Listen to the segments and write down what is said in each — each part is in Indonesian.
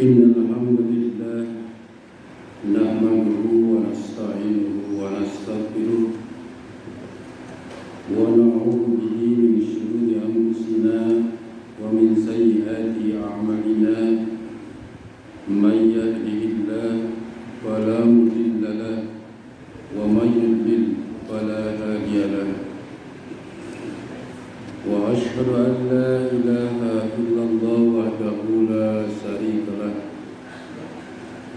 إن الحمد لله نحمده ونستعينه ونستغفره ونعوذ به من شرور أنفسنا ومن سيئات أعمالنا من يهده الله فلا مضل له ومن يضلل فلا هادي له وأشهد أن لا إله إلا الله وحده لا شريك له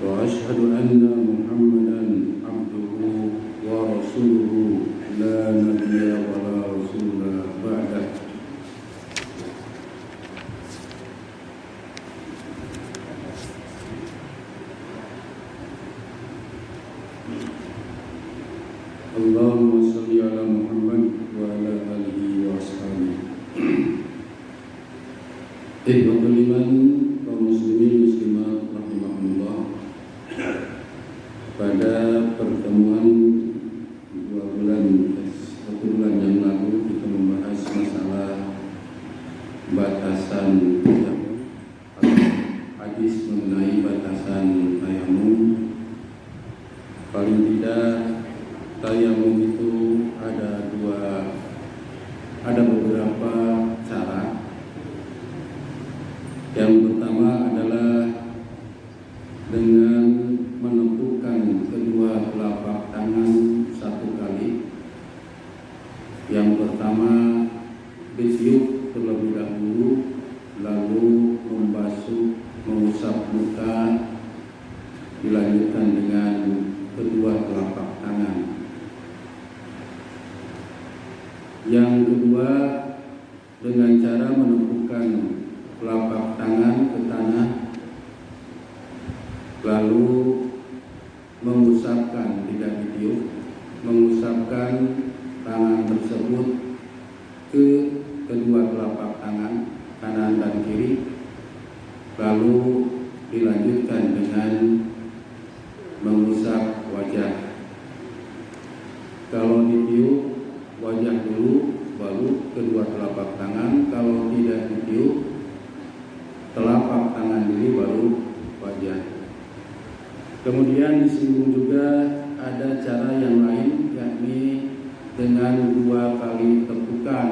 وأشهد أن محمدا عبده ورسوله لا نبي ولا رسول بعده اللهم صل على محمد وعلى آله وأصحابه. Ikhwatul iman, kaum muslimin muslimat rahimahullah. Pada pertemuan 1 bulan yang lalu kita membahas masalah batasan tayamum, hadis mengenai batasan tayamum. Paling tidak tayamum itu ada beberapa cara. Yang pertama adalah dengan menentukan kedua telapak tangan satu kali. Yang pertama ditiup terlebih dahulu, lalu membasuh, mengusap muka, dilanjutkan dengan kedua telapak tangan. Yang kedua dengan cara menempukkan telapak tangan ke tanah, lalu mengusapkan, tidak ditiup, mengusapkan tangan tersebut ke kedua telapak tangan kanan dan kiri, lalu dilanjutkan dengan mengusap wajah. Kalau ditiup wajah dulu, baru kedua telapak tangan. Kalau tidak ditiup, telapak tangan dulu baru wajah. Kemudian disinggung juga ada cara yang lain, yakni dengan 2 kali tepukan.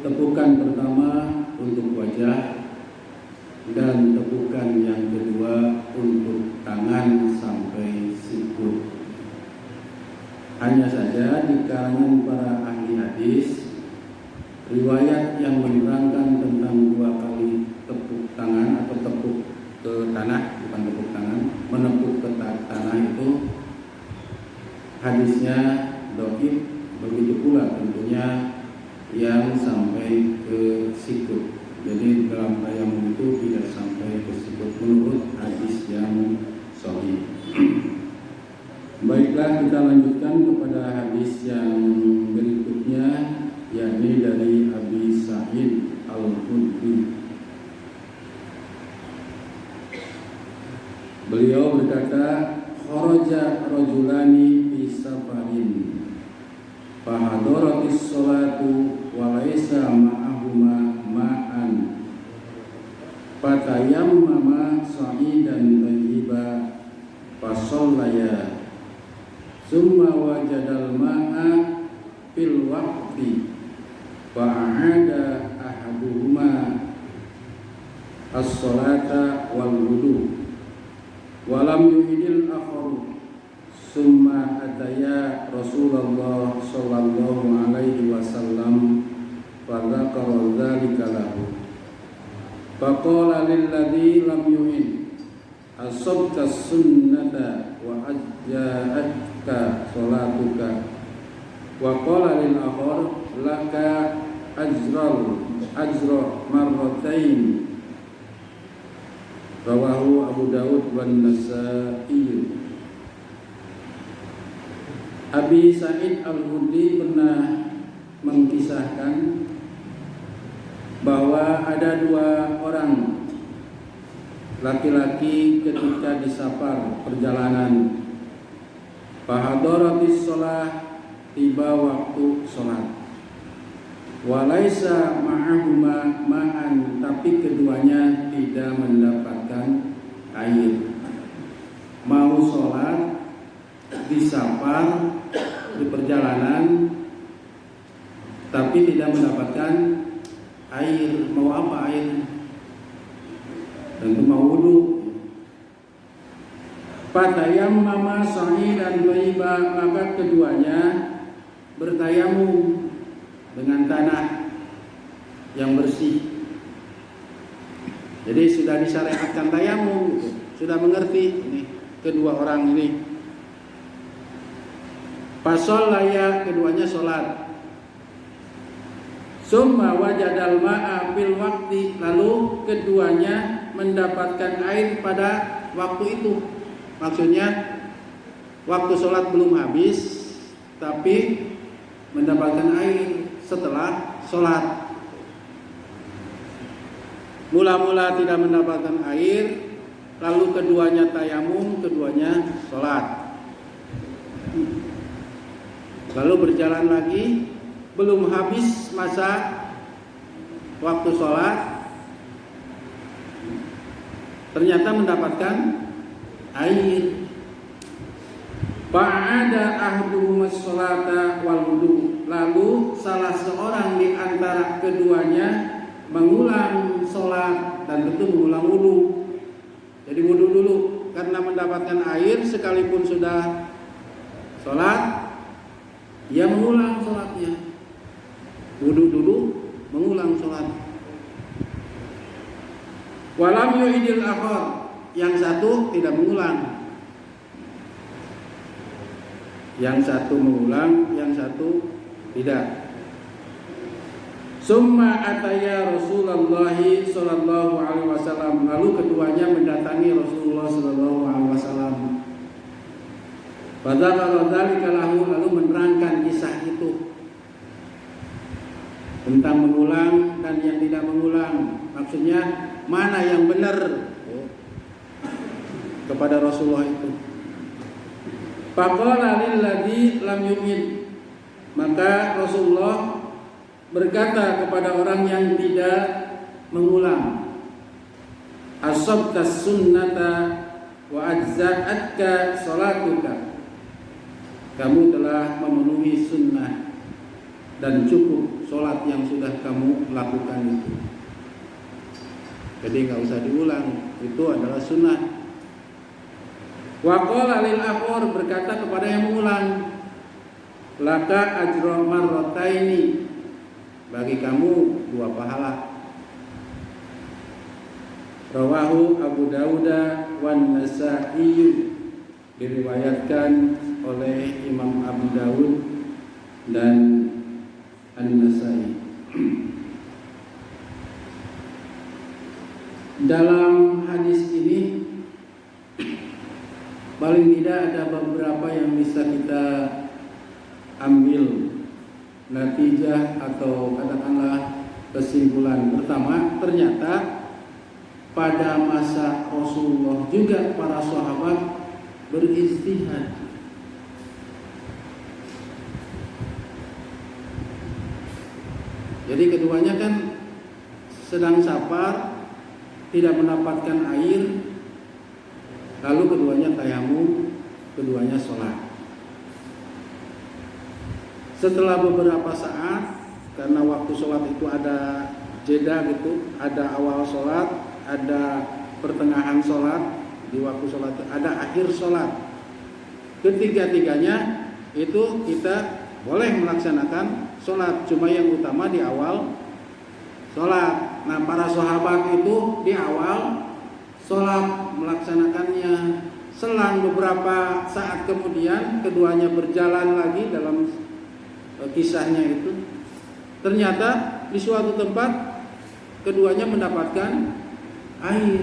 Tepukan pertama untuk wajah dan tepukan yang kedua untuk tangan sampai sikut. Hanya saja di kalangan para ahli hadis, riwayat yang menerangkan tentang 2 kali tepuk tangan atau tepuk ke tanah, bukan tepuk tangan, menepuk ke tanah itu hadisnya dhaif. Begitu pula tentunya yang sampai ke sikut. Jadi dalam tayamum itu tidak sampai ke sikut menurut hadis yang sahih. Baiklah, kita lanjutkan kepada hadis yang berikutnya, yakni dari Abi Sa'id Al-Khudri. Beliau berkata, kharaja rajulani fi safarin fahadaratis sholatu wa laisa ma'ahuma ma'an fatayammama sa'idan tayyiba fasallaya summa wajadal ma'a fil waqti fa'ada ahaduhuma as-salata wal wudu walam yuhidil akharu summa ataya Rasulullah sallallahu alaihi wasallam fadzakara dzalika lahu faqala lilladzi lam yuhid asabta sunnata wa ajja'atka salatuka wa qala lil akhar laka ajra marratain. Rawahu Abu Dawud wan Nasa'i. Abi Sa'id Al-Khudri pernah mengkisahkan bahwa ada 2 orang laki-laki ketika di safar perjalanan, fahadaratis shalah, tiba waktu sholat, Walaisa ma'ahuma ma'an, tapi keduanya tidak mendapatkan air. Mau sholat di safar, di perjalanan, tapi tidak mendapatkan air. Mau apa air? Tentu mau wudu. Fatayammama sa'idan thayyiban, maka keduanya bertayamum dengan tanah yang bersih. Jadi sudah disyariatkan tayamum, sudah mengerti ini kedua orang ini. Fashollaya, keduanya sholat. Summa wajadal ma'a fil waqti, lalu keduanya mendapatkan air pada waktu itu. Maksudnya waktu sholat belum habis, tapi mendapatkan air setelah sholat. Mula-mula tidak mendapatkan air, lalu keduanya tayamum, keduanya sholat. Lalu berjalan lagi, belum habis masa waktu sholat, ternyata mendapatkan air. Fa'ada ahduhum as-sholata wal wudu, lalu salah seorang di antara keduanya mengulang sholat dan tentu mengulang wudu. Jadi wudu dulu karena mendapatkan air, sekalipun sudah sholat, dia mengulang sholatnya. Wudu dulu, mengulang sholat. Walam yu'idil akhar, yang satu tidak mengulang. Yang satu mengulang, yang satu tidak. Summa ataya Rasulullah sallallahu alaihi wasallam, lalu keduanya mendatangi Rasulullah sallallahu alaihi wasallam. Fadzakara dzalika lahu, lalu menerangkan kisah itu tentang mengulang dan yang tidak mengulang. Maksudnya mana yang benar kepada Rasulullah itu. Faqala lilladzi lam yu'min, maka Rasulullah berkata kepada orang yang tidak mengulang, asabtas sunnata wa ajza'atka salatuka, kamu telah memenuhi sunnah dan cukup sholat yang sudah kamu lakukan itu. Jadi nggak usah diulang, itu adalah sunnah. Wa qala lil akhar, berkata kepada yang mengulang, laka ajra marrataini, bagi kamu 2 pahala. Rawahu Abu Dawud wan Nasa'i, diriwayatkan oleh Imam Abu Dawud dan An-Nasa'i. Dalam hadis ini paling tidak ada beberapa yang bisa kita ambil natijah atau katakanlah kesimpulan. Pertama, ternyata pada masa Rasulullah juga para sahabat berijtihad. Jadi keduanya kan sedang safar, tidak mendapatkan air, lalu keduanya tayamum, keduanya sholat. Setelah beberapa saat, karena waktu sholat itu ada jeda gitu, ada awal sholat, ada pertengahan sholat, di waktu sholat ada akhir sholat. Ketiga-tiganya itu kita boleh melaksanakan sholat, cuma yang utama di awal sholat. Nah, para sahabat itu di awal sholat melaksanakannya. Selang beberapa saat kemudian keduanya berjalan lagi dalam kisahnya itu. Ternyata di suatu tempat keduanya mendapatkan air.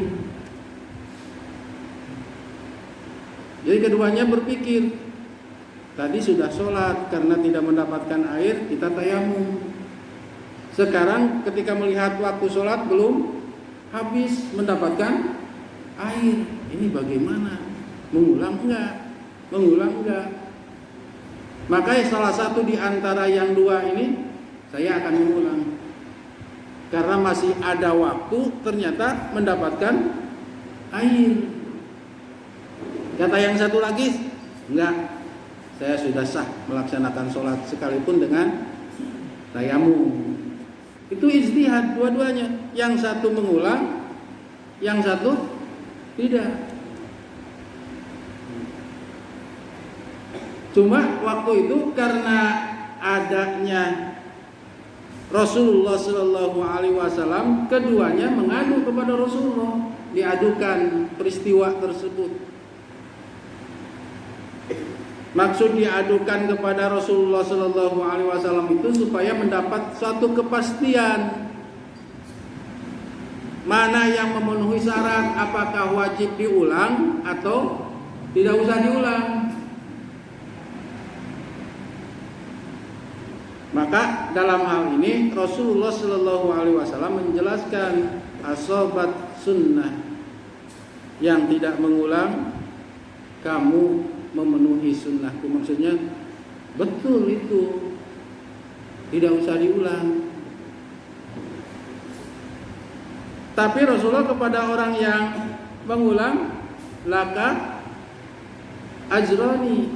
Jadi keduanya berpikir, tadi sudah sholat, karena tidak mendapatkan air kita tayamum. Sekarang ketika melihat waktu sholat belum habis mendapatkan air, ini bagaimana? Mengulang enggak? Mengulang enggak? Maka salah satu di antara yang dua ini saya akan mengulang. Karena masih ada waktu ternyata mendapatkan air. Kata yang satu lagi, enggak, saya sudah sah melaksanakan sholat sekalipun dengan tayamum. Itu ijtihad dua-duanya. Yang satu mengulang, yang satu tidak. Cuma waktu itu karena adanya Rasulullah Shallallahu Alaihi Wasallam, keduanya mengadu kepada Rasulullah, diadukan peristiwa tersebut. Maksud diadukan kepada Rasulullah Shallallahu Alaihi Wasallam itu supaya mendapat suatu kepastian mana yang memenuhi syarat, apakah wajib diulang atau tidak usah diulang. Maka dalam hal ini Rasulullah Shallallahu Alaihi Wasallam menjelaskan asobat sunnah, yang tidak mengulang kamu memenuhi sunnahku. Maksudnya betul itu, tidak usah diulang. Tapi Rasulullah kepada orang yang mengulang, laka ajroni,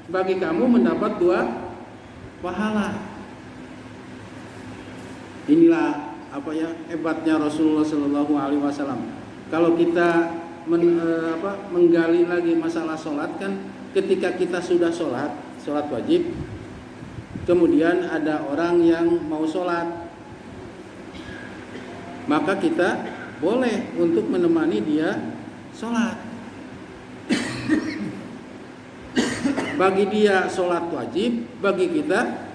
bagi kamu mendapat 2 pahala. Inilah hebatnya Rasulullah Shallallahu Alaihi Wasallam. Kalau kita menggali lagi masalah sholat, kan ketika kita sudah sholat wajib, kemudian ada orang yang mau sholat, maka kita boleh untuk menemani dia sholat. Bagi dia sholat wajib, bagi kita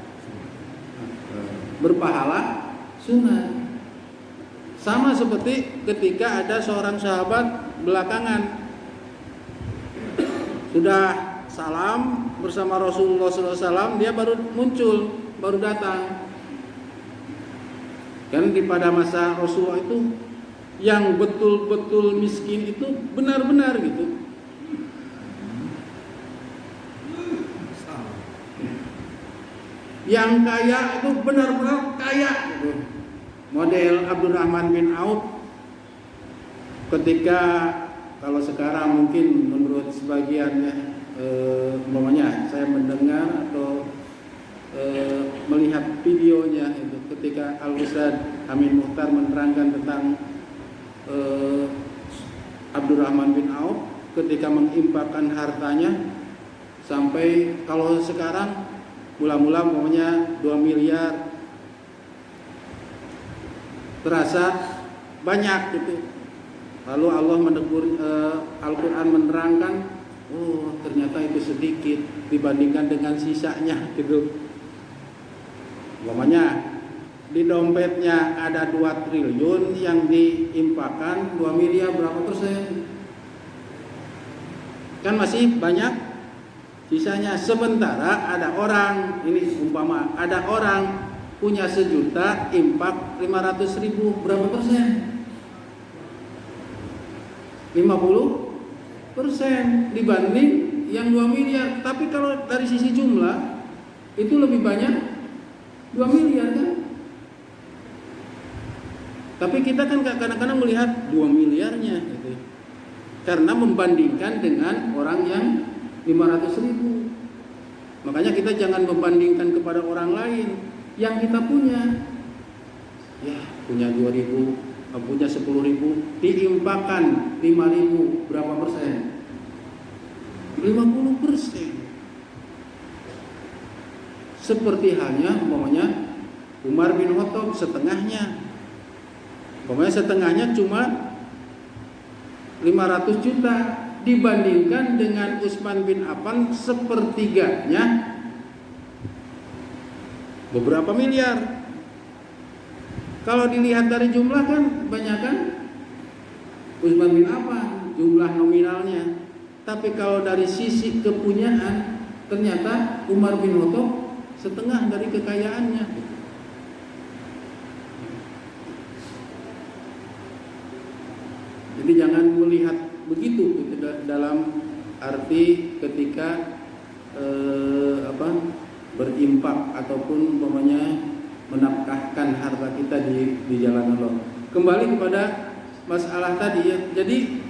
berpahala sunat. Sama seperti ketika ada seorang sahabat belakangan sudah salam bersama Rasulullah SAW, dia baru muncul, baru datang. Kan pada masa Rasulullah itu yang betul-betul miskin itu benar-benar gitu. Yang kaya itu benar-benar kaya gitu. Model Abdurrahman bin Auf. Ketika kalau sekarang mungkin menurut sebagiannya umpamanya saya mendengar atau melihat videonya itu, ketika Al-Ustaz Amin Mukhtar menerangkan tentang Abdurrahman bin Auf ketika menginfakkan hartanya sampai, kalau sekarang mula-mula umpamanya 2 miliar, terasa banyak gitu. Lalu Allah menegur, Al-Quran menerangkan, oh ternyata itu sedikit dibandingkan dengan sisanya gitu. Umpamanya di dompetnya ada 2 triliun, yang diinfakkan 2 miliar, berapa persen? Kan masih banyak sisanya. Sementara ada orang, ini umpama ada orang punya 1 juta, infak 500.000, berapa persen? 50% dibanding yang 2 miliar. Tapi kalau dari sisi jumlah itu lebih banyak 2 miliar kan? Tapi kita kan kadang-kadang melihat 2 miliarnya gitu. Karena membandingkan dengan orang yang 500.000. Makanya kita jangan membandingkan kepada orang lain. Yang kita punya, ya punya 2.000, punya 10.000, diinfakkan 5.000, berapa persen? 50%. Seperti halnya umpamanya Umar bin Khattab, setengahnya. Umpamanya setengahnya cuma 500 juta dibandingkan dengan Utsman bin Affan sepertiganya beberapa miliar. Kalau dilihat dari jumlah kan kebanyakan Utsman bin Affan jumlah nominalnya. Tapi kalau dari sisi kepunyaan ternyata Umar bin Khattab setengah dari kekayaannya. Jadi jangan melihat begitu dalam arti ketika berimpak ataupun umpamanya menafkahkan harta kita di jalan Allah. Kembali kepada masalah tadi ya. Jadi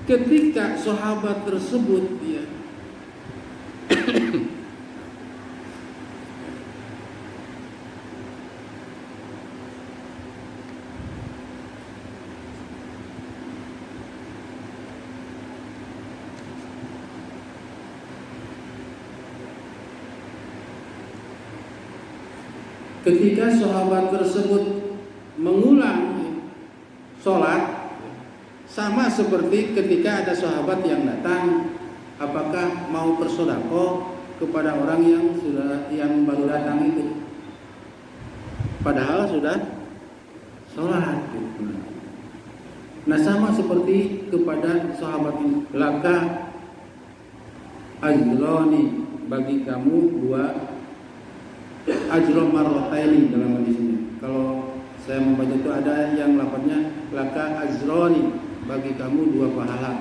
ketika sahabat tersebut ya ketika sahabat tersebut mengulang sholat, sama seperti ketika ada sahabat yang datang, apakah mau bersedekah kepada orang yang baru datang itu, padahal sudah sholat. Nah sama seperti kepada sahabat ini, laka ajroni, bagi kamu 2 ajro marrotaini dalam hadis ini. Kalau saya membaca itu ada yang lafadznya laka ajroni, bagi kamu 2 pahala.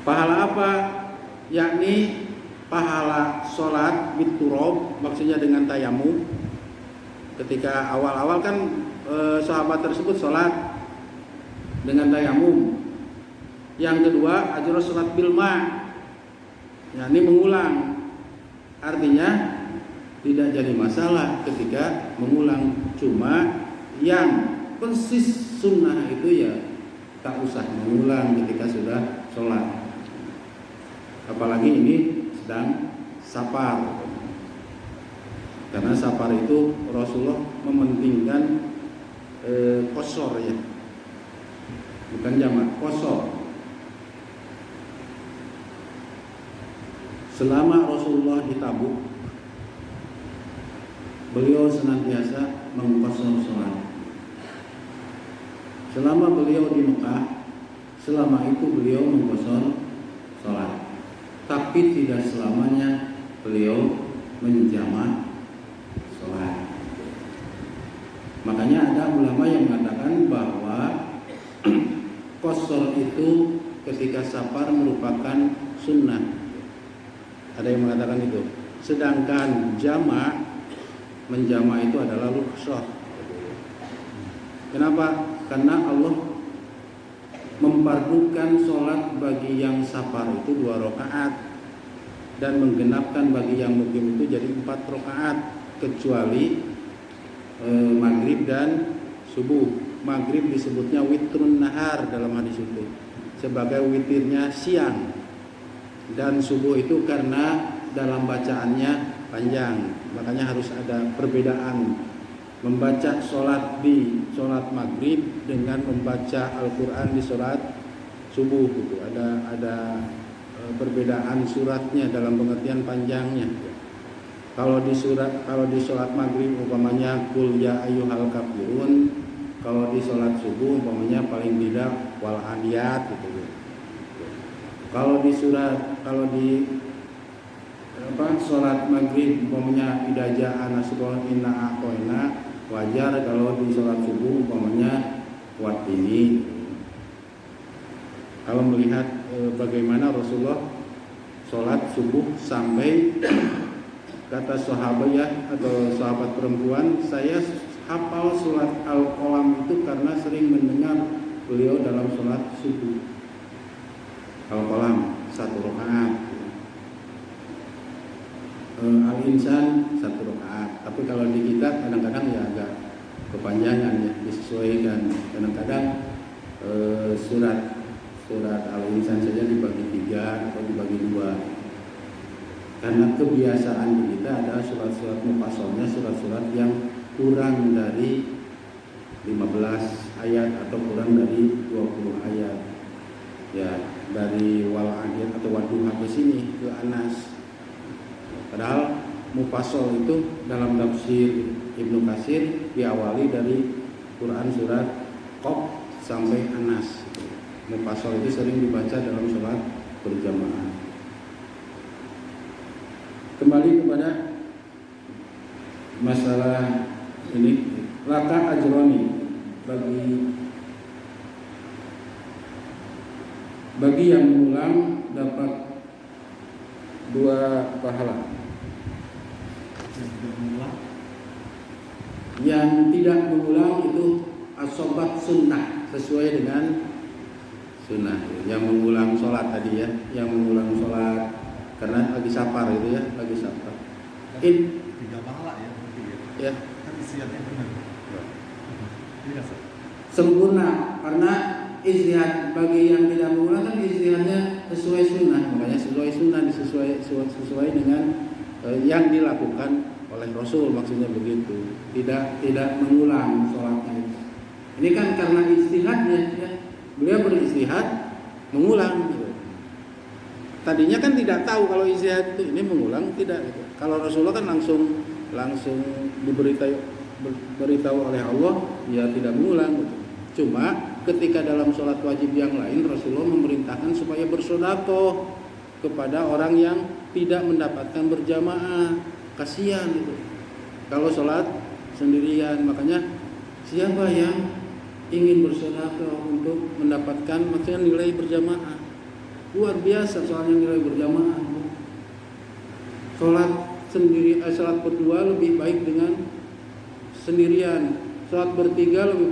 Pahala apa? Yakni pahala sholat biturab, maksudnya dengan tayamum. Ketika awal-awal kan sahabat tersebut sholat dengan tayamum. Yang kedua ajro sholat bilma, yakni mengulang. Artinya tidak jadi masalah ketika mengulang, cuma yang persis sunnah itu ya tak usah mengulang ketika sudah sholat, apalagi ini sedang safar. Karena safar itu Rasulullah mementingkan qosor ya, bukan jamak, qosor. Selama Rasulullah di Tabuk, beliau senantiasa mengqosor sholat. Selama beliau di Mekah, selama itu beliau mengqosor sholat. Tapi tidak selamanya beliau menjamak sholat. Makanya ada ulama yang mengatakan bahwa qosor itu ketika safar merupakan sunnah. Ada yang mengatakan itu. Sedangkan jamak, menjamak itu adalah rukhsah. Kenapa? Karena Allah mempardukan sholat bagi yang safar itu 2 rakaat dan menggenapkan bagi yang mukim itu jadi 4 rakaat, kecuali maghrib dan subuh. Maghrib disebutnya witrun nahar dalam hadis itu, sebagai witirnya siang, dan subuh itu karena dalam bacaannya panjang, makanya harus ada perbedaan membaca sholat di sholat maghrib dengan membaca Al-Quran di sholat subuh gitu. Ada perbedaan suratnya dalam pengertian panjangnya. Kalau di sholat maghrib umpamanya kul ya ayyuhal kafirun, kalau di sholat subuh umpamanya paling tidak wal adiyat gitu. Kalau di sholat maghrib umpamanya idaja anasroh inna aqoina, wajar kalau di sholat subuh umpamanya wat ini. Kalau melihat bagaimana Rasulullah sholat subuh sampai kata sahabat ya, atau sahabat perempuan, saya hafal surat Al-Qalam itu karena sering mendengar beliau dalam sholat subuh. Al-Qalam 1 rakaat, Al-Insan 1 rakaat. Tapi kalau di kita kadang-kadang ya agak kepanjangan ya, disesuaikan. Kadang-kadang surat Al-Insan saja dibagi 3 atau dibagi 2. Karena kebiasaan kita ada surat-surat mufassalnya, surat-surat yang kurang dari 15 ayat atau kurang dari 20 ayat. Ya, dari wal adiyat atau wadduha ke sini ke Anas. Padahal mufassal itu dalam tafsir Ibnu Katsir diawali dari Quran surat Qaf sampai Anas. Mufassal itu sering dibaca dalam sholat berjamaah. Kembali kepada masalah ini, laka ajroni, bagi yang mengulang dapat 2 pahala. Yang tidak mengulang itu asobat sunnah, sesuai dengan sunnah. Yang mengulang sholat tadi ya, yang mengulang sholat karena lagi safar itu ya, lagi safar. Tiga pahala ya, ya. Kan istihadnya benar. Iya, sempurna, karena istihad bagi yang tidak mengulang kan istihadnya sesuai sunnah, makanya sesuai sunnah sesuai dengan yang dilakukan oleh Rasul, maksudnya begitu, tidak mengulang sholatnya itu. Ini kan karena istihadnya ya, beliau beristihad mengulang gitu. Tadinya kan tidak tahu kalau istihad itu ini mengulang, tidak gitu. Kalau Rasulullah kan langsung diberitahu oleh Allah, ya tidak mengulang gitu. Cuma ketika dalam sholat wajib yang lain, Rasulullah memerintahkan supaya bersedekah kepada orang yang tidak mendapatkan berjamaah, kasihan gitu. Kalau sholat sendirian, makanya siapa yang ingin bersedekah untuk mendapatkan maksudnya nilai berjamaah, luar biasa soalnya nilai berjamaah. Sholat sendiri, sholat berdua lebih baik dengan sendirian. Sholat bertiga lebih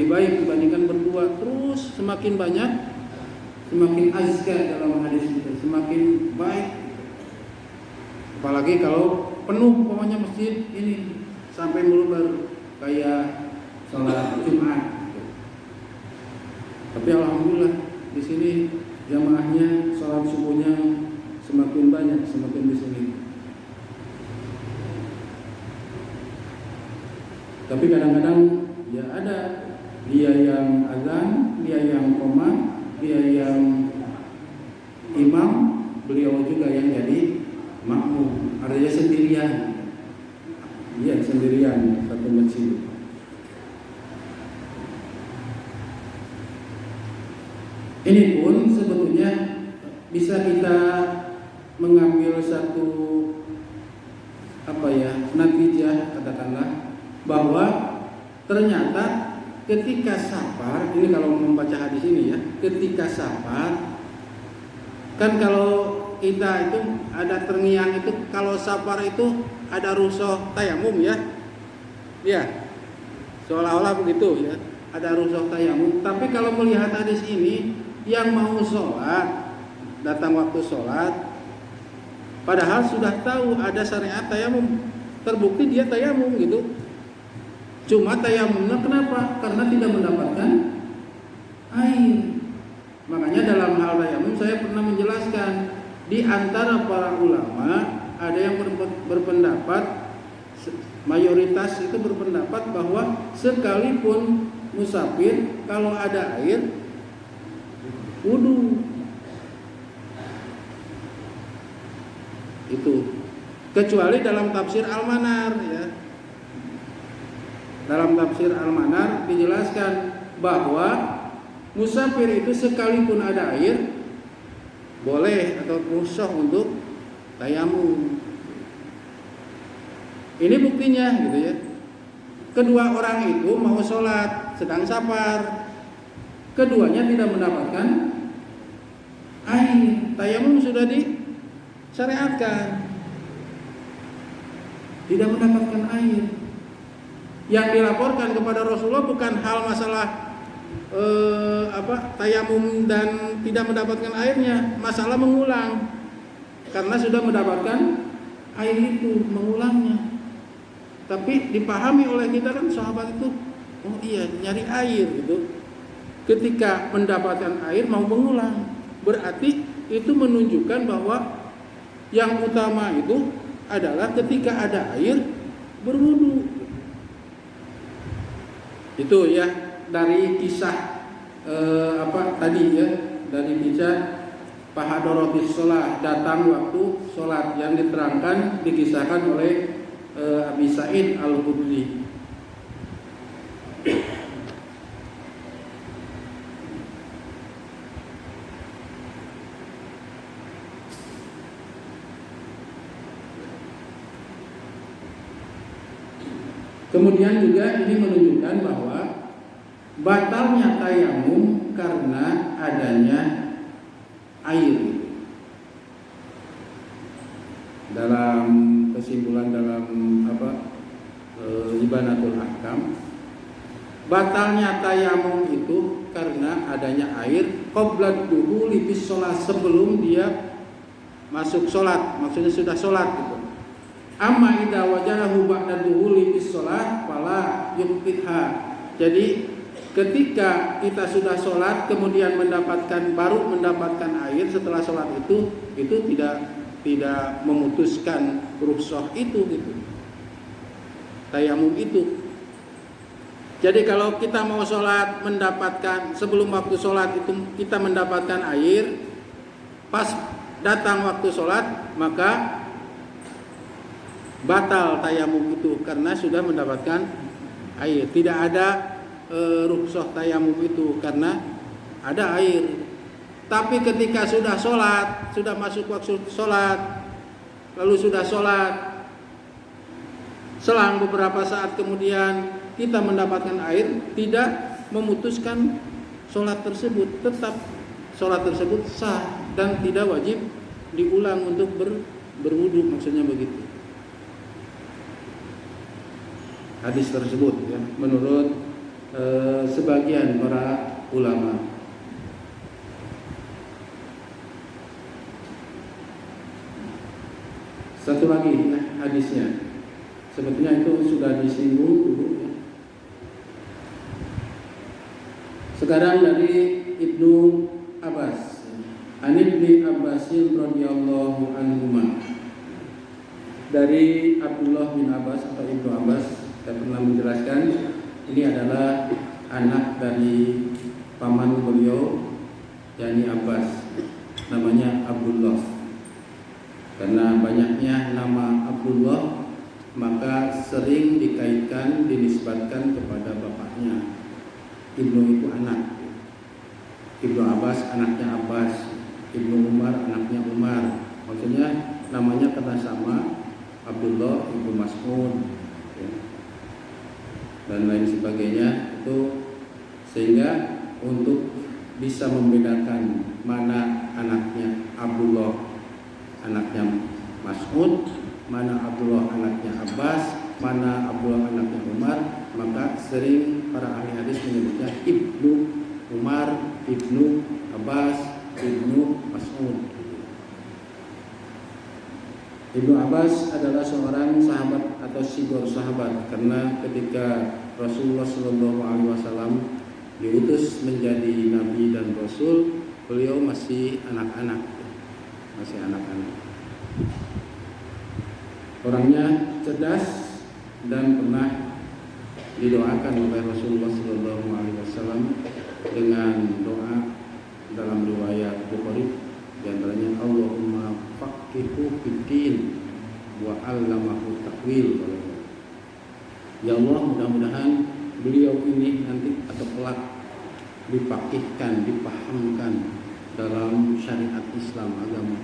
baik dibandingkan berdua. Terus semakin banyak, semakin azkar dalam hadis itu, semakin baik. Apalagi kalau penuh pokoknya masjid ini sampai meluber kayak sholat Jumat. Tapi alhamdulillah di sini jamaahnya sholat subuhnya semakin banyak, semakin di sini. Tapi kadang-kadang ya ada dia yang azan, dia yang qomat, dia yang imam, beliau juga yang jadi makmum, artinya sendirian. Iya, sendirian satu masjid. Ini pun sebetulnya bisa kita mengambil satu natijah, katakanlah bahwa ternyata ketika safar, ini kalau membaca hadis ini ya, ketika safar kan kalau kita itu ada terngiang itu, kalau safar itu ada rusuh tayamum ya. Ya. Seolah-olah begitu ya, ada rusuh tayamum. Tapi kalau melihat hadis ini, yang mau sholat, datang waktu sholat, padahal sudah tahu ada syariat tayamum, terbukti dia tayamum gitu. Cuma tayamumnya kenapa? Karena tidak mendapatkan air. Makanya dalam hal tayamum saya pernah menjelaskan, di antara para ulama ada yang berpendapat, mayoritas itu berpendapat bahwa sekalipun musafir kalau ada air wudu. Itu kecuali dalam tafsir Al-Manar ya. Dalam tafsir Al-Manar dijelaskan bahwa musafir itu sekalipun ada air boleh atau rukhsah untuk tayamum. Ini buktinya gitu ya. Kedua orang itu mau sholat sedang safar, keduanya tidak mendapatkan air. Tayamum sudah disyariatkan, tidak mendapatkan air. Yang dilaporkan kepada Rasulullah bukan hal masalah tayamum dan tidak mendapatkan airnya, masalah mengulang, karena sudah mendapatkan air itu mengulangnya. Tapi dipahami oleh kita kan sahabat itu, oh iya nyari air gitu. Ketika mendapatkan air mau mengulang, berarti itu menunjukkan bahwa yang utama itu adalah ketika ada air berwudu. Itu ya dari kisah tadi ya, dari kisah Fahadorotis sholat, datang waktu sholat, yang diterangkan dikisahkan oleh Abi Sa'id Al-Khudri. Kemudian juga ini menunjukkan bahwa batalnya tayamum karena adanya air. Dalam kesimpulan dalam Ibanatul Ahkam, batalnya tayamum itu karena adanya air qabla duhuli bis shalah, sebelum dia masuk sholat, maksudnya sudah sholat gitu. Amma idza wajadahu ba'da duhuli bis shalah fala yuqtiha. Jadi ketika kita sudah sholat kemudian baru mendapatkan air setelah sholat itu tidak memutuskan rukhsah itu gitu. Tayamum itu. Jadi kalau kita mau sholat mendapatkan sebelum waktu sholat itu kita mendapatkan air, pas datang waktu sholat maka batal tayamum itu karena sudah mendapatkan air. Tidak ada rukhsah tayamum itu karena ada air. Tapi ketika sudah sholat, sudah masuk waktu sholat, lalu sudah sholat, selang beberapa saat kemudian kita mendapatkan air, tidak memutuskan sholat tersebut, tetap sholat tersebut sah dan tidak wajib diulang untuk berwudu, maksudnya begitu. Hadis tersebut ya, menurut sebagian para ulama. Satu lagi ya, hadisnya. Sebetulnya itu sudah disinggung dulu ya. Sekarang dari Ibnu Abbas. An Ibni Abbasin radhiyallahu anhuma. Dari Abdullah bin Abbas atau Ibnu Abbas, saya pernah menjelaskan ini adalah anak dari paman beliau, yakni Abbas. Namanya Abdullah. Karena banyaknya nama Abdullah, maka sering dikaitkan, dinisbatkan kepada bapaknya. Ibnu itu anak. Ibnu Abbas anaknya Abbas. Ibnu Umar anaknya Umar. Maksudnya namanya karena sama, Abdullah, Ibnu Mas'ud ya, dan lain sebagainya. Itu sehingga untuk bisa membedakan mana anaknya Abdullah, anaknya Mas'ud, mana Abdullah anaknya Abbas, mana Abdullah anaknya Umar, maka sering para ahli hadis menyebutnya Ibnu Umar, Ibnu Abbas, Ibnu Mas'ud. Ibnu Abbas adalah seorang sahabat atau sigor sahabat, karena ketika Rasulullah SAW diutus menjadi nabi dan rasul, beliau masih anak-anak. Orangnya cerdas dan pernah didoakan oleh Rasulullah SAW dengan doa dalam riwayat Bukhari, di antaranya Allahumma faqihu fiddin wa 'allamahu ta'wil. Ya Allah, mudah-mudahan beliau ini nanti atau kelak dipakihkan, dipahamkan dalam syariat Islam agama,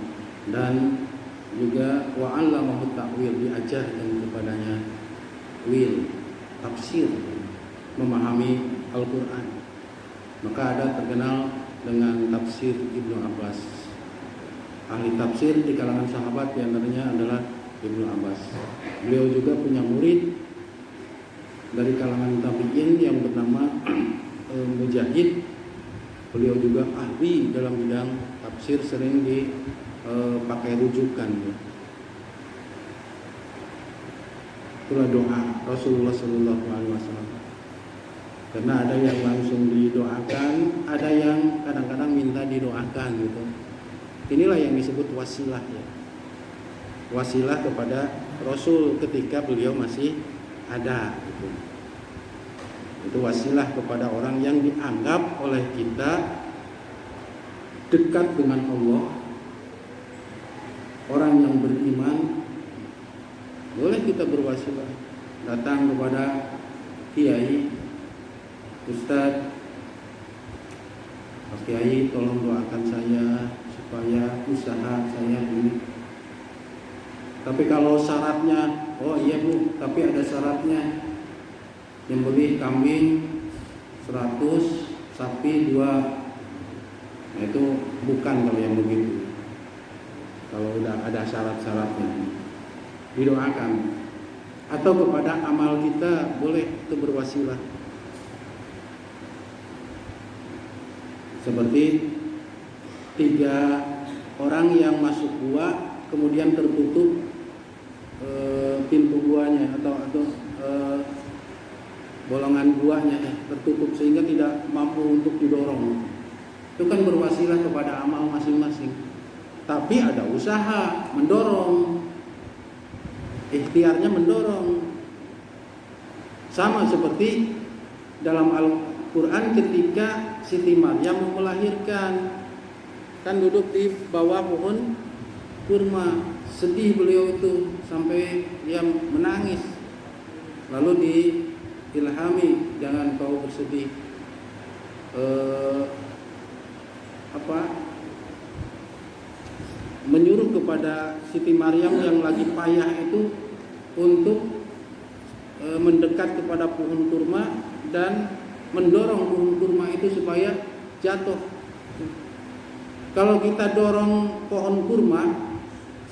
dan juga wa 'allamahu ta'wil, diajarkan kepadanya wil, tafsir, memahami Al-Qur'an. Maka ada terkenal dengan tafsir Ibnu Abbas. Ahli tafsir di kalangan sahabat di antaranya adalah Ibnu Abbas. Beliau juga punya murid dari kalangan tabi'in yang bernama Mujahid. Beliau juga ahli dalam bidang tafsir, sering dipakai rujukan. Itulah doa Rasulullah SAW. Karena ada yang langsung didoakan, ada yang kadang-kadang minta didoakan gitu. Inilah yang disebut wasilah ya. Wasilah kepada Rasul ketika beliau masih ada gitu. Itu wasilah kepada orang yang dianggap oleh kita dekat dengan Allah, orang yang beriman. Boleh kita berwasilah, datang kepada kiai, Ustadz, Pak Kiai tolong doakan saya supaya usaha saya ini. Tapi kalau syaratnya, oh iya Bu, tapi ada syaratnya. Nyembelih kambing 100, sapi 2. Nah itu bukan kalau yang begitu. Kalau udah ada syarat-syaratnya. didoakan, atau kepada amal kita boleh itu berwasilah. Seperti 3 orang yang masuk gua kemudian tertutup pintu guanya atau bolongan guanya tertutup sehingga tidak mampu untuk didorong. Itu kan berwasilah kepada amal masing-masing. Tapi ada usaha mendorong, ikhtiarnya mendorong. Sama seperti dalam Al-Quran ketika Siti Maryam mau melahirkan, kan duduk di bawah pohon kurma, sedih beliau itu sampai dia menangis. Lalu diilhami, jangan kau bersedih. Menyuruh kepada Siti Maryam yang lagi payah itu untuk mendekat kepada pohon kurma dan mendorong pohon kurma itu supaya jatuh. Kalau kita dorong pohon kurma,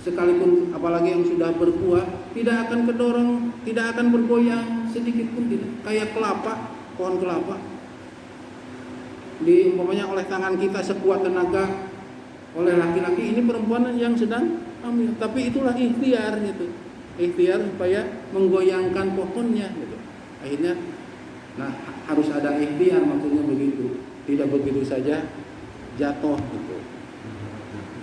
sekalipun apalagi yang sudah berbuah, tidak akan kedorong, tidak akan bergoyang sedikit pun tidak. Kayak kelapa, pohon kelapa. Umpamanya oleh tangan kita sekuat tenaga oleh laki-laki, ini perempuan yang sedang hamil, tapi itulah ikhtiar gitu. Ikhtiar supaya menggoyangkan pohonnya gitu. Akhirnya harus ada ikhtiar, maksudnya begitu. Tidak begitu saja jatuh gitu.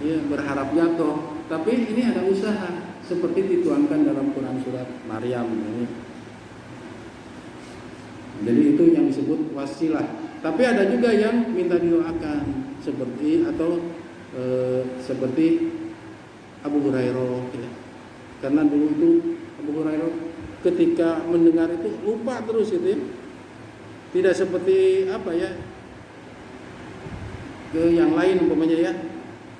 Ya, berharap jatuh, tapi ini ada usaha seperti dituangkan dalam Quran surat Maryam ini. Jadi itu yang disebut wasilah. Tapi ada juga yang minta didoakan seperti seperti Abu Hurairah ya. Karena dulu itu Abu Hurairah ketika mendengar itu lupa terus itu ya. Tidak seperti yang lain umpamanya ya.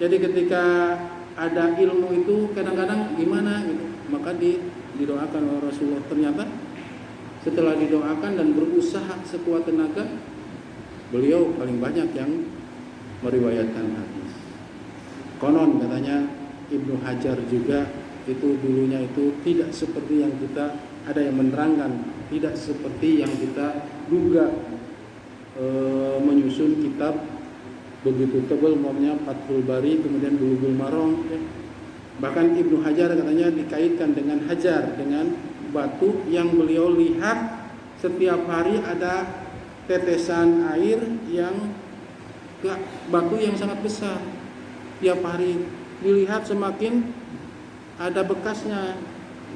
Jadi ketika ada ilmu itu kadang-kadang gimana gitu, maka didoakan oleh Rasulullah. Ternyata setelah didoakan dan berusaha sekuat tenaga, beliau paling banyak yang meriwayatkan hadis. Konon katanya Ibnu Hajar juga itu dulunya itu tidak seperti yang kita, ada yang menerangkan tidak seperti yang kita duga, menyusun kitab begitu tebal, umpamanya Fathul Bari kemudian Bulughul Maram ya. Bahkan Ibnu Hajar katanya dikaitkan dengan hajar, dengan batu yang beliau lihat setiap hari ada tetesan air yang batu yang sangat besar. Tiap hari dilihat semakin ada bekasnya,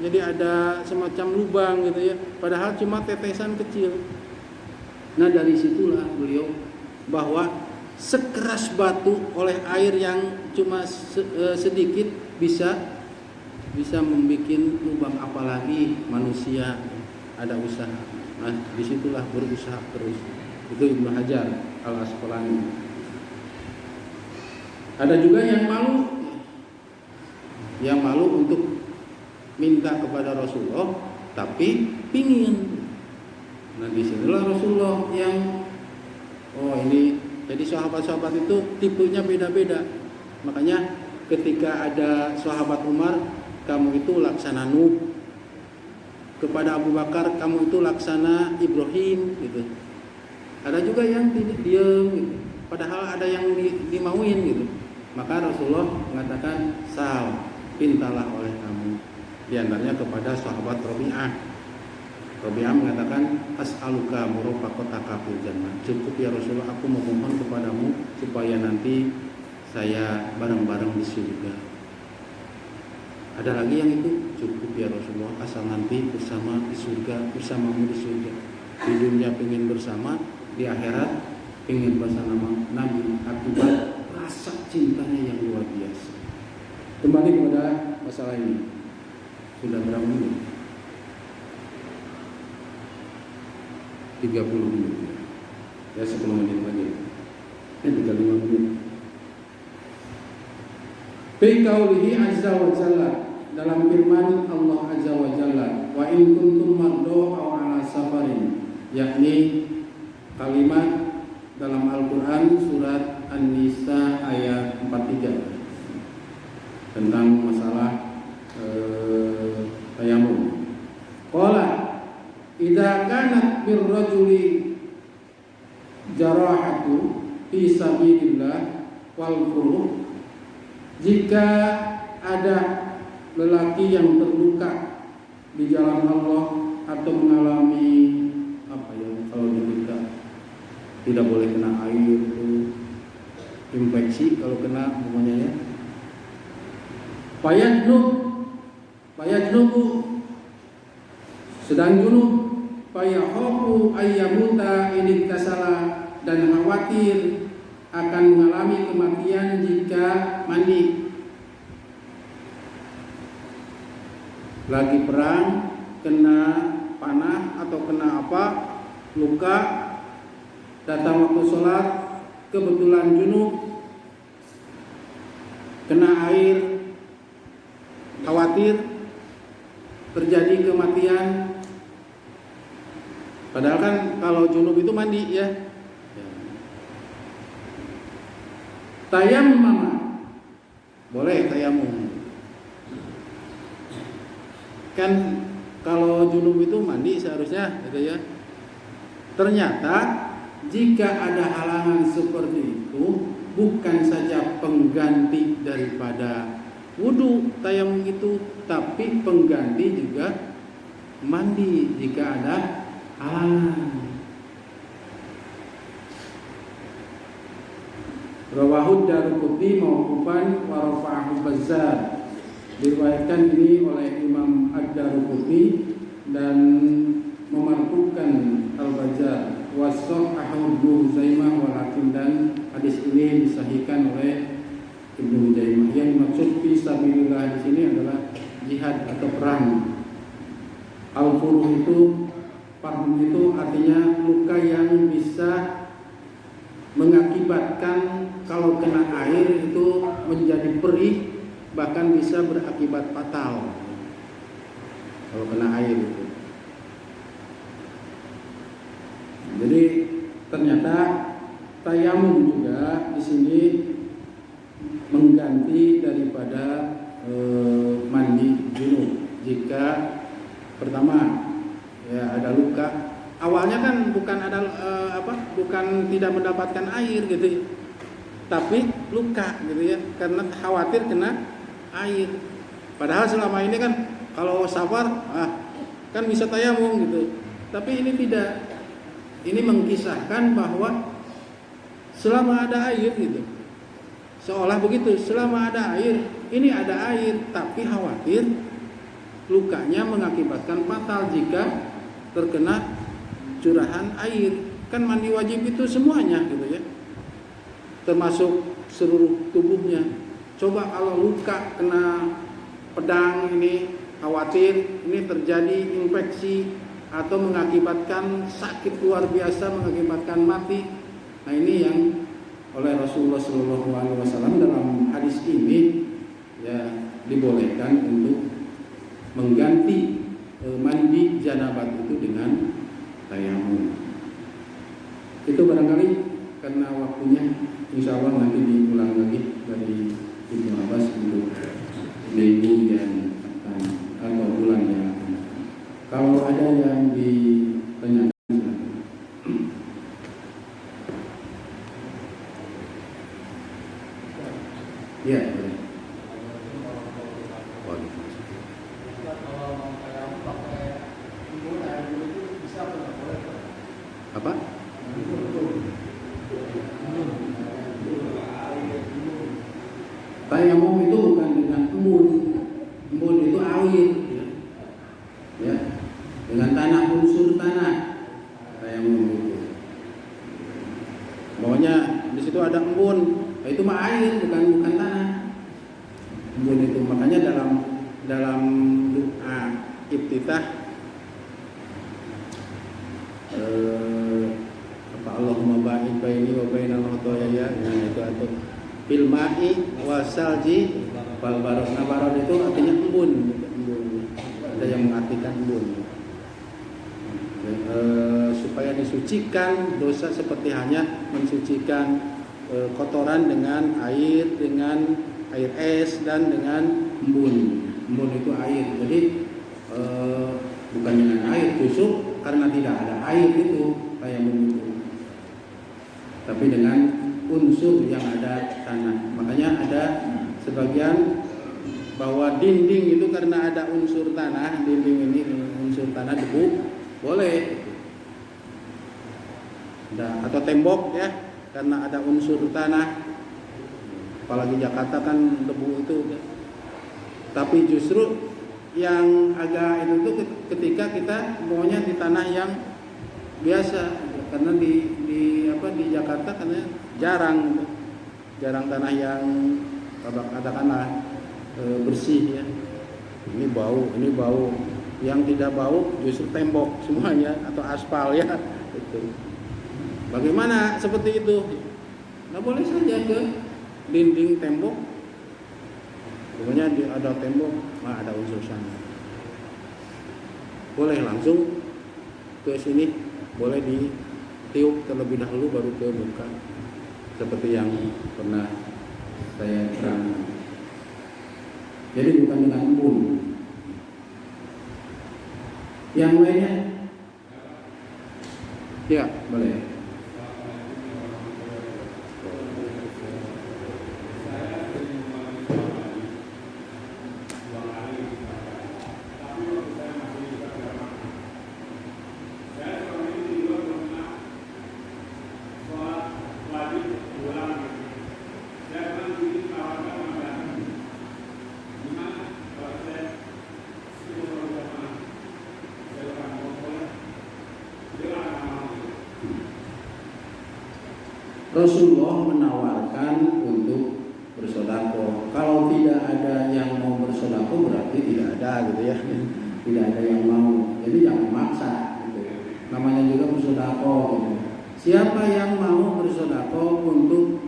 jadi ada semacam lubang gitu ya, padahal cuma tetesan kecil. Nah dari situlah beliau bahwa sekeras batu oleh air yang cuma sedikit bisa membuat lubang, apalagi manusia ada usaha. Nah disitulah berusaha terus. Itu Ibnu Hajar Al-Asqalani. Ada juga yang malu untuk minta kepada Rasulullah tapi pingin. Nah disinilah Rasulullah yang ini. Jadi sahabat-sahabat itu tipenya beda-beda. Makanya ketika ada sahabat Umar, kamu itu laksana Nuh. Kepada Abu Bakar, kamu itu laksana Ibrahim gitu. Ada juga yang diam gitu. Padahal ada yang dimauin gitu. Maka Rasulullah mengatakan, "Sal, pintalah oleh kamu." Di antaranya kepada sahabat Rabi'ah. Rabi'ah mengatakan, "As'aluka murafaqataka fil jannah." Cukup ya Rasulullah, aku memohon kepadamu supaya nanti saya bareng-bareng di surga. Ada lagi yang itu, cukup ya Rasulullah, asal nanti bersama di surga, bersamamu di surga. Di dunia pengen bersama, di akhirat pengen bersama Nabi. Akibat rasa cintanya yang luar biasa. Kembali kepada masalah ini. Sudah berapa menit? 30 menit. Ya 10 menit lagi. 35 menit. Fi qaulihi azza wa jalla, dalam firman Allah azza wa jalla, wa in kuntum mardo aw ala safarin, yakni kalimat dalam Al-Qur'an surat An-Nisa ayat 43 tentang masalah rajuli jarahatu fi sabilillah wal furuq, jika ada lelaki yang terluka di jalan Allah atau mengalami apa ya, kalau di kita tidak boleh kena air itu infeksi kalau kena pokoknya ya. Fayadnubu sedang junub, fayahofu ayyamuta idin kasala, dan khawatir akan mengalami kematian jika mandi. Lagi perang, kena panah atau kena apa, luka, datang waktu sholat, kebetulan junub, kena air, khawatir terjadi kematian. Padahal kan kalau junub itu mandi ya. Tayammum, boleh tayamum. Kan kalau junub itu mandi seharusnya gitu ya. Ternyata jika ada halangan seperti itu, bukan saja pengganti daripada wudu tayamum itu, tapi pengganti juga mandi jika ada halangan. Rawahu Daruqutni mauqufan wa rafa'ahu Bazzar. Diriwayatkan ini oleh Imam Ad-Daruqutni dan memarfu'kan Al-Bazzar. Wa sahhahu Ibnu Huzaimah wal Hakim, dan hadis ini disahihkan oleh Ibnu Huzaimah. Yang dimaksud fi sabilillah di sini adalah jihad atau perang. Al-furuh itu, parhum itu artinya luka yang bisa mengakibatkan kalau kena air itu menjadi perih, bahkan bisa berakibat fatal kalau kena air itu. Jadi ternyata tayamum juga di sini mengganti daripada mandi junub. Jika pertama ya ada luka, awalnya kan bukan ada bukan tidak mendapatkan air gitu, tapi luka gitu ya, karena khawatir kena air. Padahal selama ini kan kalau safar kan bisa tayamum gitu, tapi ini tidak. Ini mengkisahkan bahwa selama ada air gitu, seolah begitu, selama ada air, ini ada air, tapi khawatir lukanya mengakibatkan fatal jika terkena curahan air. Kan mandi wajib itu semuanya gitu ya, termasuk seluruh tubuhnya. Coba kalau luka kena pedang ini, khawatir ini terjadi infeksi atau mengakibatkan sakit luar biasa, mengakibatkan mati. Nah ini yang oleh Rasulullah SAW dalam hadis ini ya dibolehkan untuk mengganti mandi janabat itu dengan tayamum. Itu barangkali karena waktunya, insya Allah nanti diulang lagi dari Ibnu Abbas untuk minggu yang akan atau bulan yang akan. Kalau ada yang ditanyakan, ya boleh. Apa? Tayamum itu bukan dengan embun. Embun itu air, ya. Dengan tanah, unsur tanah. Tayamum itu. Pokoknya di situ ada embun, itu mah air, bukan tanah. Embun itu makanya dalam doa iftitah Allahumma ba'id baini wa bainal khotoyaya, itu atau bil ma'i wasalji wal barad. Nah, barad itu artinya embun. Ada yang mengartikan embun. Supaya disucikan dosa seperti hanya mensucikan kotoran dengan air es dan dengan embun. Embun itu air. Jadi bukan dengan air, justru karena tidak ada air itu kayak begitu, tapi dengan unsur yang ada tanah. Makanya ada sebagian bahwa dinding itu karena ada unsur tanah, dinding ini unsur tanah, debu boleh. Atau tembok ya, karena ada unsur tanah, apalagi Jakarta kan debu itu. Tapi justru yang agak itu tuh ketika kita maunya di tanah yang biasa, karena di Jakarta karena jarang tanah yang katakanlah bersih ya. Ini bau. Yang tidak bau justru tembok semuanya atau aspal ya. Itu. Bagaimana seperti itu? Nah, boleh saja ke dinding tembok. Pokoknya ada tembok, ada unsur sana. Boleh langsung ke sini, boleh ditiup terlebih dahulu baru ke muka. Seperti yang pernah saya terangkan. Jadi bukan dengan embun. Yang lainnya? Ya, boleh. Rasulullah menawarkan untuk bersedekah. Kalau tidak ada yang mau bersedekah berarti tidak ada gitu ya. Tidak ada yang mau. Jadi jangan maksa gitu. Namanya juga bersedekah gitu. Siapa yang mau bersedekah untuk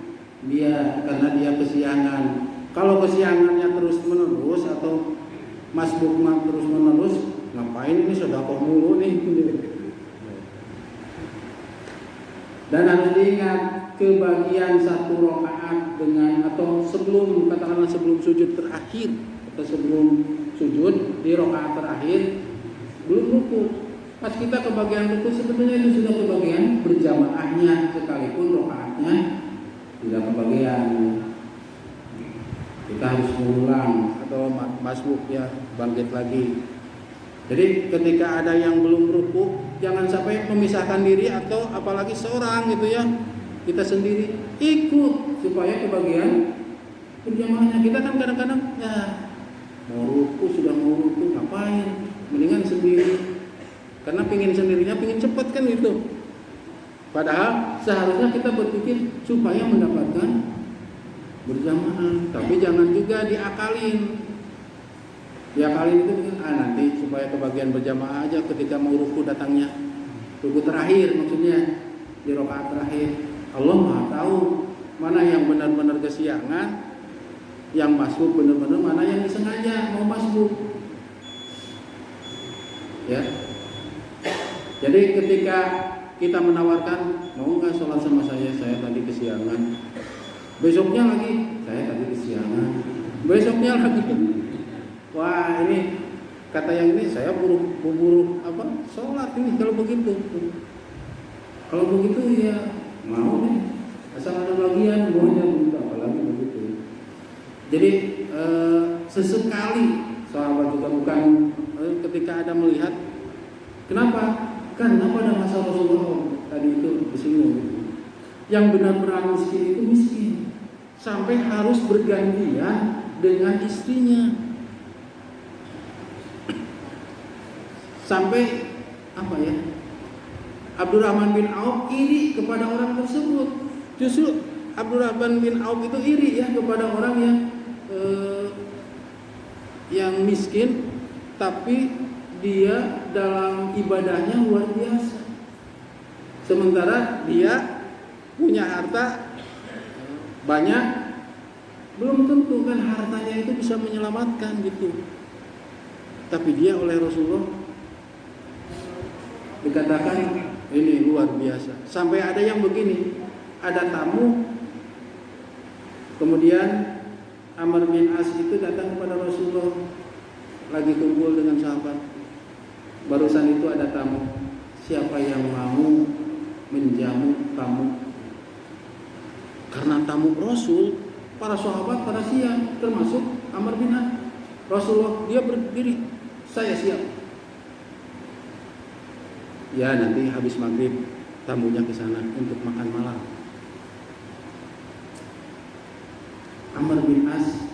dia karena dia kesiangan. Kalau kesiangannya terus-menerus atau masbuknya terus-menerus, ngapain ini sedekah mulu nih. Dan harus diingat kebagian satu rakaat dengan atau sebelum katakanlah sebelum sujud terakhir atau sebelum sujud di rakaat terakhir belum ruku. Pas kita kebagian ruku sebetulnya itu sudah kebagian berjamaahnya sekalipun rakaatnya tidak kebagian. Kita harus mengulang atau masbuk ya bangkit lagi. Jadi ketika ada yang belum ruku, jangan sampai memisahkan diri atau apalagi seorang gitu ya. Kita sendiri ikut supaya kebagian berjamaahnya. Kita kan kadang-kadang ya mau ruku ngapain? Mendingan sendiri. Karena pingin sendirinya pingin cepat kan itu. Padahal seharusnya kita berpikir supaya mendapatkan berjamaah. Tapi jangan juga diakalin. Diakalin itu nanti supaya kebagian berjamaah aja ketika mau ruku datangnya. Ruku terakhir maksudnya di rakaat terakhir. Allah Maha tahu mana yang benar-benar kesiangan, yang masbuk benar-benar, mana yang disengaja mau masbuk. Ya. Jadi ketika kita menawarkan, mau nggak sholat sama saya tadi kesiangan. Besoknya lagi, saya tadi kesiangan. Besoknya lagi, wah ini kata yang ini saya buru sholat ini kalau begitu. Kalau begitu ya mau nih, asal ada bagian maunya begitu, apalagi begitu. Jadi sesekali sahabat juga bukan ketika ada melihat, kenapa? Kan pada masa Rasulullah tadi itu disinggung gitu. Yang benar-benar miskin itu miskin sampai harus bergantian dengan istrinya, sampai apa ya? Abdurrahman bin Auf iri kepada orang tersebut. Justru Abdurrahman bin Auf itu iri ya kepada orang yang miskin, tapi dia dalam ibadahnya luar biasa. Sementara dia punya harta banyak, belum tentu kan hartanya itu bisa menyelamatkan gitu. Tapi dia oleh Rasulullah dikatakan ini luar biasa. Sampai ada yang begini, ada tamu, kemudian Amr bin As itu datang kepada Rasulullah, lagi kumpul dengan sahabat. barusan itu ada tamu. Siapa yang mau menjamu tamu? Karena tamu Rasul, para sahabat pada siap, termasuk Amr bin As. Rasulullah dia berdiri, saya siap. Ya nanti habis maghrib tamunya ke sana untuk makan malam. Amr bin As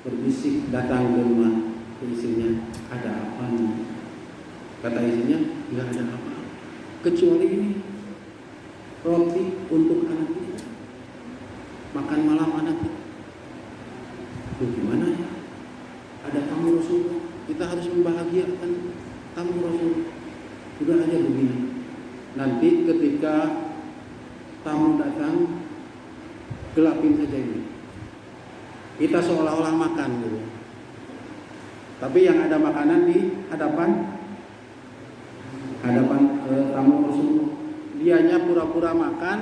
berbisik datang ke rumah istrinya, ada apa nih? Kata istrinya, nggak ada apa, kecuali ini roti untuk anak kita, makan malam anak kita. Gimana ya? Ada tamu Rasul, kita harus membahagiakan tamu Rasul. Sudah aja begini. Nanti ketika tamu datang, gelapin saja ini. Kita seolah-olah makan gitu. Tapi yang ada makanan di hadapan tamu Rasulullah. Dianya pura-pura makan,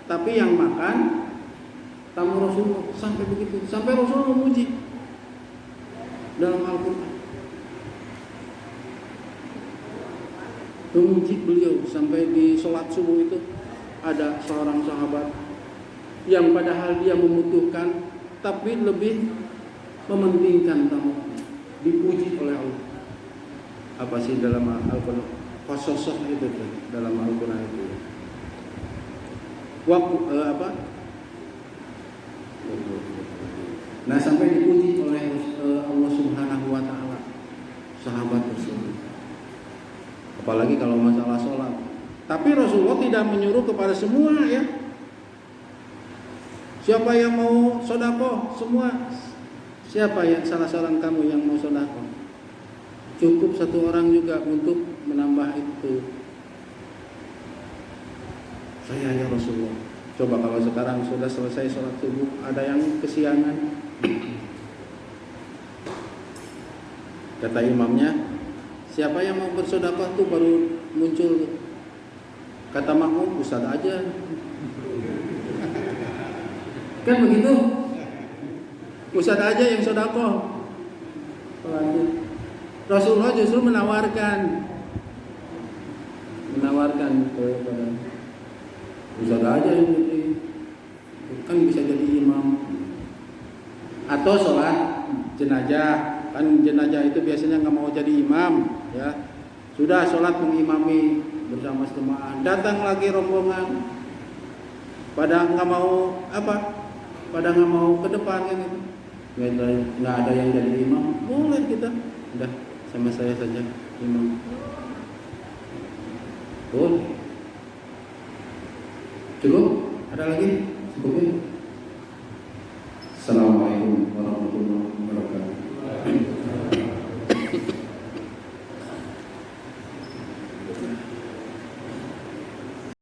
tapi yang makan tamu Rasulullah. Sampai begitu, sampai Rasulullah memuji dalam Al-Quran. Memuji beliau sampai di sholat subuh itu ada seorang sahabat yang padahal dia membutuhkan, tapi lebih mementingkan tamu, dipuji oleh Allah. Apa sih dalam Al-Quran? Fasosah itu tuh, dalam Al-Quran itu. Nah sampai dipuji oleh Allah Subhanahu Wa Taala sahabat tersebut. Apalagi kalau masalah sholat. Tapi Rasulullah tidak menyuruh kepada semua ya. Siapa yang mau sedekah? Semua. Siapa yang salah seorang kamu yang mau sedekah? Cukup satu orang juga untuk menambah itu. Saya ya Rasulullah. Coba kalau sekarang sudah selesai sholat subuh, ada yang kesiangan. Kata imamnya, siapa yang mau bersedekah tuh baru muncul. Kata makmum, Ustaz aja. Kan begitu? Ustaz aja yang sedekah. Rasulullah justru menawarkan kepada Ustaz aja yang jadi, kan bisa jadi imam. Atau sholat jenazah, kan jenazah itu biasanya nggak mau jadi imam, ya sudah sholat mengimami bersama jemaah. Datang lagi rombongan, pada nggak mau ke depan kan itu, nggak ada yang jadi imam, boleh kita, udah sama saya saja imam, boleh. Cukup? Ada lagi? Sebutnya.